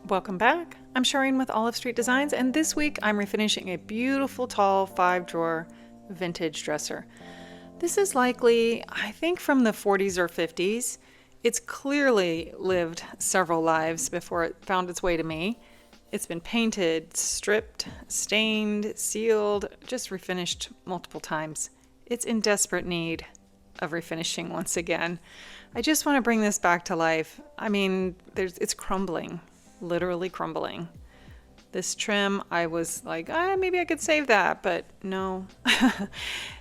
Welcome back. I'm Shireen with Olive Street Designs, and this week I'm refinishing a beautiful tall 5-drawer vintage dresser. This is likely, I think, from the 40s or 50s. It's clearly lived several lives before it found its way to me. It's been painted, stripped, stained, sealed, just refinished multiple times. It's in desperate need of refinishing once again. I just want to bring this back to life. I mean, it's crumbling. Literally crumbling. This trim, I was like, maybe I could save that, but no.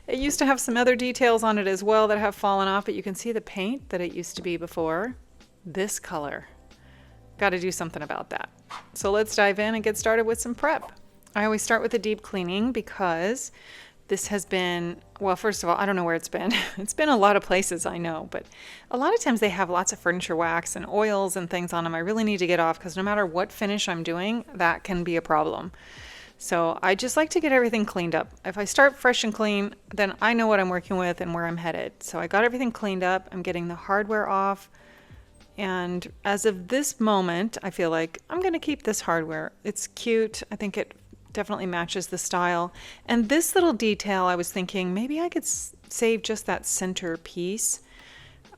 It used to have some other details on it as well that have fallen off, but you can see the paint that it used to be before. This color. Got to do something about that. So let's dive in and get started with some prep. I always start with a deep cleaning because this has been, well, first of all, I don't know where it's been. It's been a lot of places, I know, but a lot of times they have lots of furniture wax and oils and things on them I really need to get off because no matter what finish I'm doing, that can be a problem. So I just like to get everything cleaned up. If I start fresh and clean, then I know what I'm working with and where I'm headed. So I got everything cleaned up. I'm getting the hardware off. And as of this moment, I feel like I'm going to keep this hardware. It's cute. I think it definitely matches the style. And this little detail, I was thinking maybe I could save just that center piece.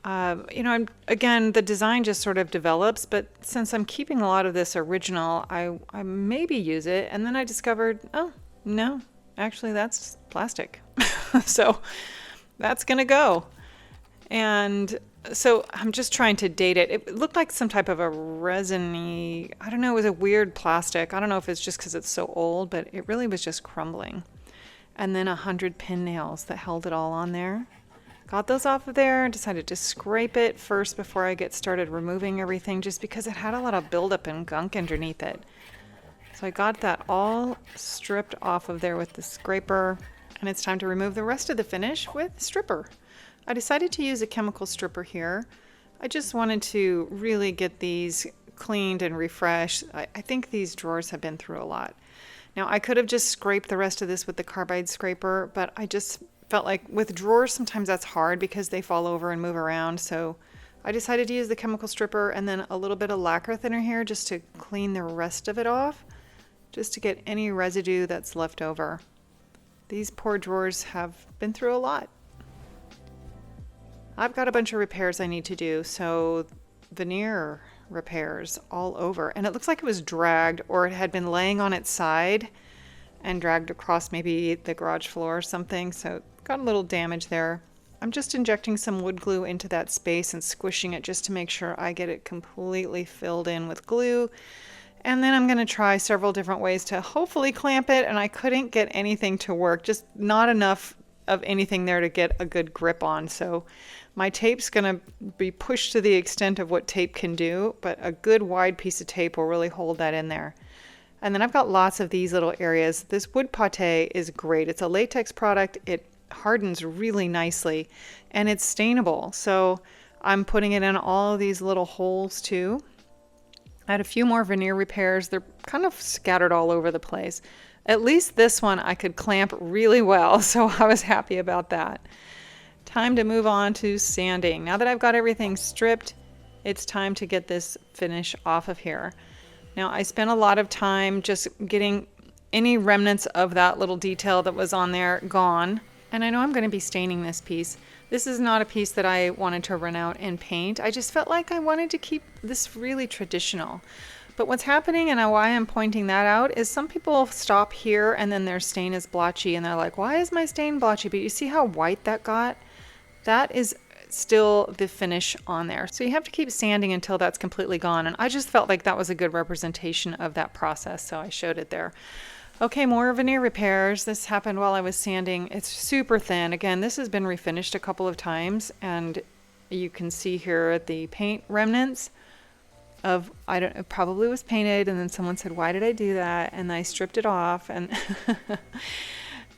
Again, the design just sort of develops, but since I'm keeping a lot of this original, I maybe use it. And then I discovered, oh, no, actually that's plastic. So that's going to go. And so I'm just trying to date it. It looked like some type of a resiny, I don't know, it was a weird plastic. I don't know if it's just because it's so old, but it really was just crumbling. And then 100 pin nails that held it all on there. Got those off of there, decided to scrape it first before I get started removing everything just because it had a lot of buildup and gunk underneath it. So I got that all stripped off of there with the scraper, and it's time to remove the rest of the finish with stripper. I decided to use a chemical stripper here. I just wanted to really get these cleaned and refreshed. I think these drawers have been through a lot. Now I could have just scraped the rest of this with the carbide scraper, but I just felt like with drawers sometimes that's hard because they fall over and move around. So I decided to use the chemical stripper and then a little bit of lacquer thinner here just to clean the rest of it off, just to get any residue that's left over. These poor drawers have been through a lot. I've got a bunch of repairs I need to do, so veneer repairs all over. And it looks like it was dragged or it had been laying on its side and dragged across maybe the garage floor or something, so got a little damage there. I'm just injecting some wood glue into that space and squishing it just to make sure I get it completely filled in with glue. And then I'm going to try several different ways to hopefully clamp it, and I couldn't get anything to work, just not enough of anything there to get a good grip on. So my tape's going to be pushed to the extent of what tape can do, but a good wide piece of tape will really hold that in there. And then I've got lots of these little areas. This wood putty is great. It's a latex product. It hardens really nicely and it's stainable. So I'm putting it in all of these little holes too. I had a few more veneer repairs. They're kind of scattered all over the place. At least this one I could clamp really well, so I was happy about that. Time to move on to sanding. Now that I've got everything stripped, it's time to get this finish off of here. Now I spent a lot of time just getting any remnants of that little detail that was on there gone. And I know I'm going to be staining this piece. This is not a piece that I wanted to run out and paint. I just felt like I wanted to keep this really traditional. But what's happening and why I'm pointing that out is some people stop here and then their stain is blotchy and they're like, why is my stain blotchy? But you see how white that got? That is still the finish on there. So you have to keep sanding until that's completely gone. And I just felt like that was a good representation of that process. So I showed it there. Okay, more veneer repairs. This happened while I was sanding. It's super thin. Again, this has been refinished a couple of times and you can see here the paint remnants of, it probably was painted and then someone said, why did I do that? And I stripped it off and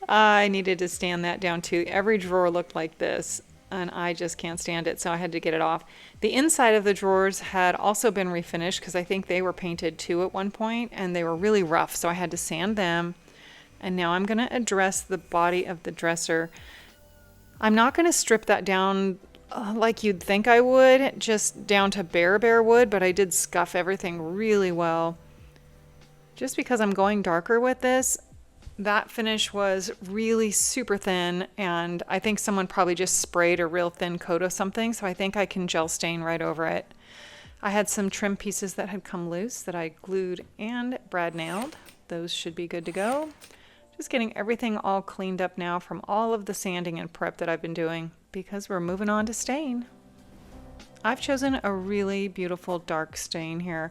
I needed to sand that down too. Every drawer looked like this and I just can't stand it, so I had to get it off. The inside of the drawers had also been refinished because I think they were painted too at one point and they were really rough, so I had to sand them. And now I'm going to address the body of the dresser. I'm not going to strip that down like you'd think I would, just down to bare wood, but I did scuff everything really well. Just because I'm going darker with this, that finish was really super thin, and I think someone probably just sprayed a real thin coat of something, so I think I can gel stain right over it. I had some trim pieces that had come loose that I glued and brad nailed. Those should be good to go. Just getting everything all cleaned up now from all of the sanding and prep that I've been doing, because we're moving on to stain. I've chosen a really beautiful dark stain here.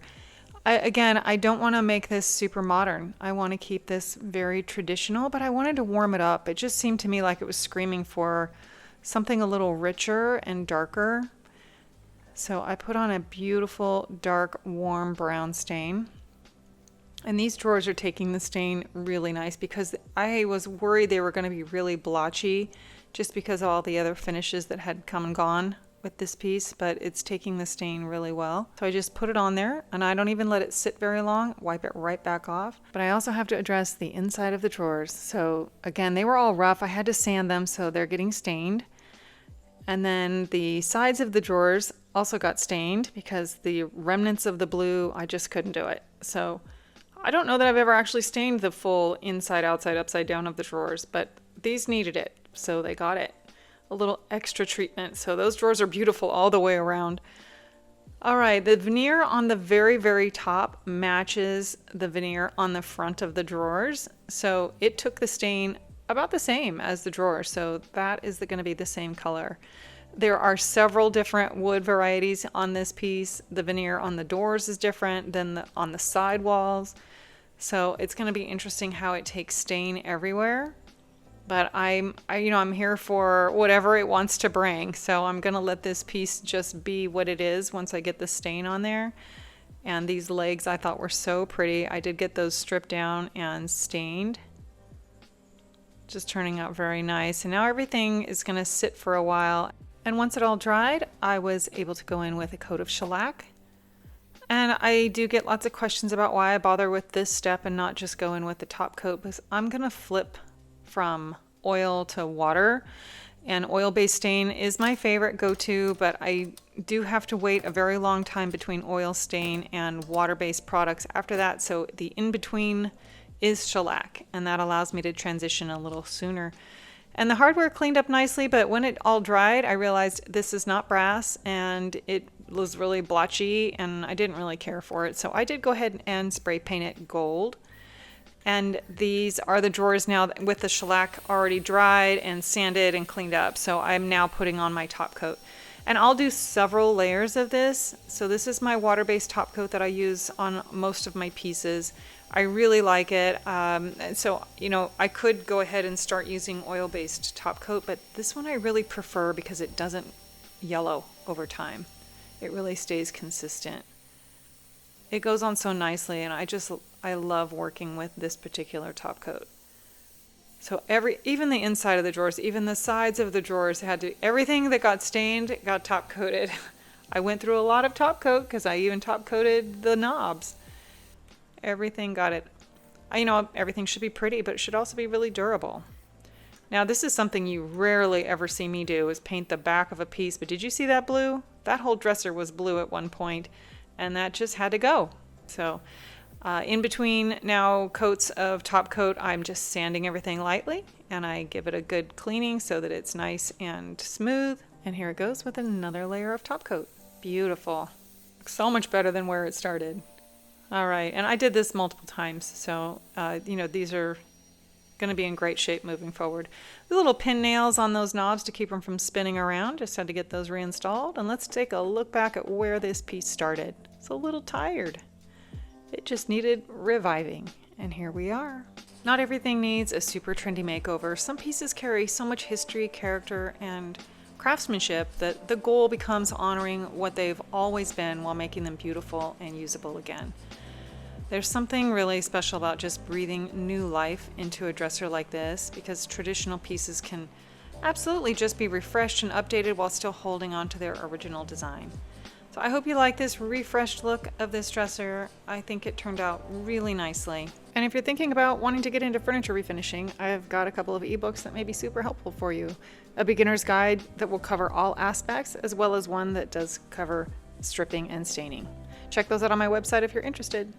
Again, I don't want to make this super modern. I want to keep this very traditional, but I wanted to warm it up. It just seemed to me like it was screaming for something a little richer and darker. So I put on a beautiful dark warm brown stain. And these drawers are taking the stain really nice, because I was worried they were going to be really blotchy just because of all the other finishes that had come and gone with this piece, but it's taking the stain really well. So I just put it on there, and I don't even let it sit very long, wipe it right back off. But I also have to address the inside of the drawers. So again, they were all rough. I had to sand them, so they're getting stained. And then the sides of the drawers also got stained because the remnants of the blue, I just couldn't do it. So I don't know that I've ever actually stained the full inside, outside, upside down of the drawers, but these needed it, so they got it. A little extra treatment. So those drawers are beautiful all the way around. All right, the veneer on the very top matches the veneer on the front of the drawers. So it took the stain about the same as the drawer. So that is going to be the same color. There are several different wood varieties on this piece. The veneer on the doors is different than on the side walls. So it's going to be interesting how it takes stain everywhere. But I'm here for whatever it wants to bring. So I'm going to let this piece just be what it is once I get the stain on there. And these legs I thought were so pretty. I did get those stripped down and stained. Just turning out very nice. And now everything is going to sit for a while. And once it all dried, I was able to go in with a coat of shellac. And I do get lots of questions about why I bother with this step and not just go in with the top coat, because I'm going to flip from oil to water, and oil-based stain is my favorite go-to, but I do have to wait a very long time between oil stain and water-based products after that, so the in-between is shellac, and that allows me to transition a little sooner. And the hardware cleaned up nicely, but when it all dried, I realized this is not brass, and it was really blotchy, and I didn't really care for it, so I did go ahead and spray paint it gold. And these are the drawers now with the shellac already dried and sanded and cleaned up. So I'm now putting on my top coat. And I'll do several layers of this. So this is my water-based top coat that I use on most of my pieces. I really like it. So, I could go ahead and start using oil-based top coat, but this one I really prefer because it doesn't yellow over time. It really stays consistent. It goes on so nicely, and I love working with this particular top coat. So even the inside of the drawers, even the sides of the drawers everything that got stained got top coated. I went through a lot of top coat because I even top coated the knobs. Everything got it. Everything should be pretty, but it should also be really durable. Now this is something you rarely ever see me do, is paint the back of a piece, but did you see that blue? That whole dresser was blue at one point, and that just had to go. So in between now coats of top coat, I'm just sanding everything lightly, and I give it a good cleaning so that it's nice and smooth. And here it goes with another layer of top coat. Beautiful. Looks so much better than where it started. All right, and I did this multiple times, so these are going to be in great shape moving forward. The little pin nails on those knobs to keep them from spinning around. Just had to get those reinstalled. And let's take a look back at where this piece started. It's a little tired. It just needed reviving. And here we are. Not everything needs a super trendy makeover. Some pieces carry so much history, character, and craftsmanship that the goal becomes honoring what they've always been while making them beautiful and usable again. There's something really special about just breathing new life into a dresser like this, because traditional pieces can absolutely just be refreshed and updated while still holding on to their original design. So I hope you like this refreshed look of this dresser. I think it turned out really nicely. And if you're thinking about wanting to get into furniture refinishing, I've got a couple of ebooks that may be super helpful for you. A beginner's guide that will cover all aspects, as well as one that does cover stripping and staining. Check those out on my website if you're interested.